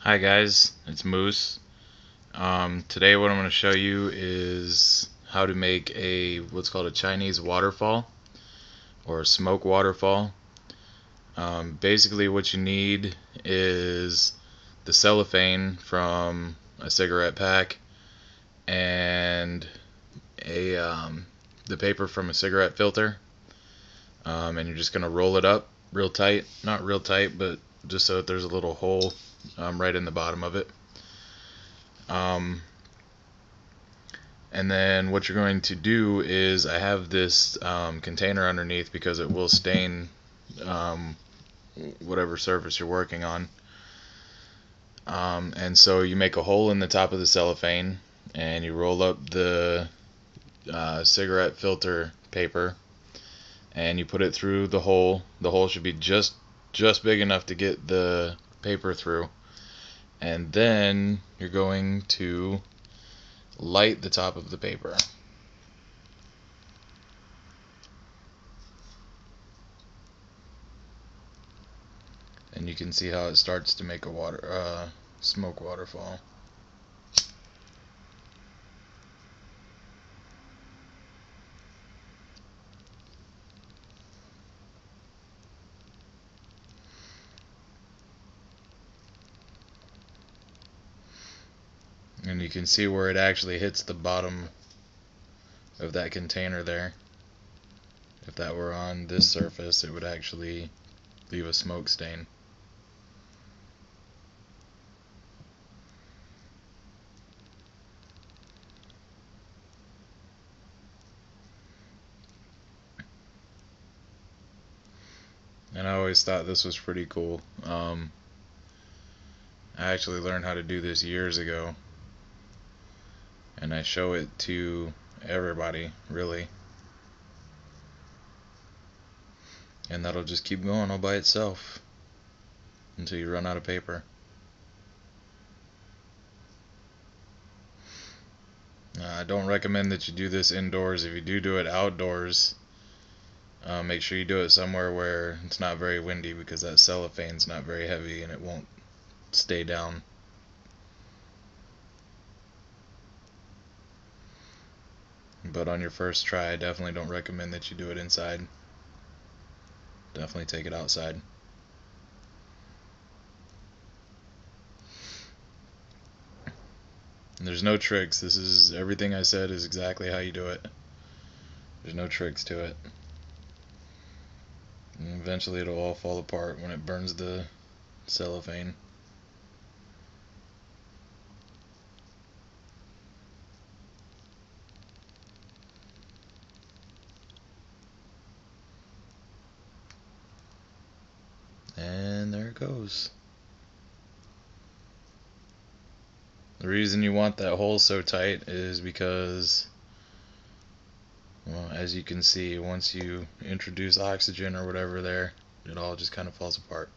Hi guys, it's Moose. Today what I'm going to show you is how to make what's called a Chinese waterfall or a smoke waterfall. Basically what you need is the cellophane from a cigarette pack and the paper from a cigarette filter, and you're just going to roll it up real tight, not real tight, but just so that there's a little hole right in the bottom of it. And then what you're going to do is, I have this container underneath because it will stain whatever surface you're working on. And so you make a hole in the top of the cellophane and you roll up the cigarette filter paper and you put it through the hole. The hole should be just big enough to get the paper through. And then you're going to light the top of the paper. And you can see how it starts to make a smoke waterfall. And you can see where it actually hits the bottom of that container there. If that were on this surface, it would actually leave a smoke stain. And I always thought this was pretty cool. I actually learned how to do this years ago, and I show it to everybody, really. And that'll just keep going all by itself until you run out of paper. I don't recommend that you do this indoors. If you do it outdoors, make sure you do it somewhere where it's not very windy, because that cellophane's not very heavy and it won't stay down. But on your first try, I definitely don't recommend that you do it inside. Definitely take it outside. And there's no tricks. This is everything I said is exactly how you do it. There's no tricks to it. And eventually it'll all fall apart when it burns the cellophane. And there it goes. The reason you want that hole so tight is because, well, as you can see, once you introduce oxygen or whatever there, it all just kind of falls apart.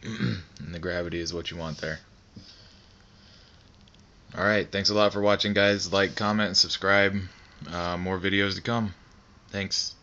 And the gravity is what you want there. Alright, thanks a lot for watching, guys. Like, comment, and subscribe. More videos to come. Thanks.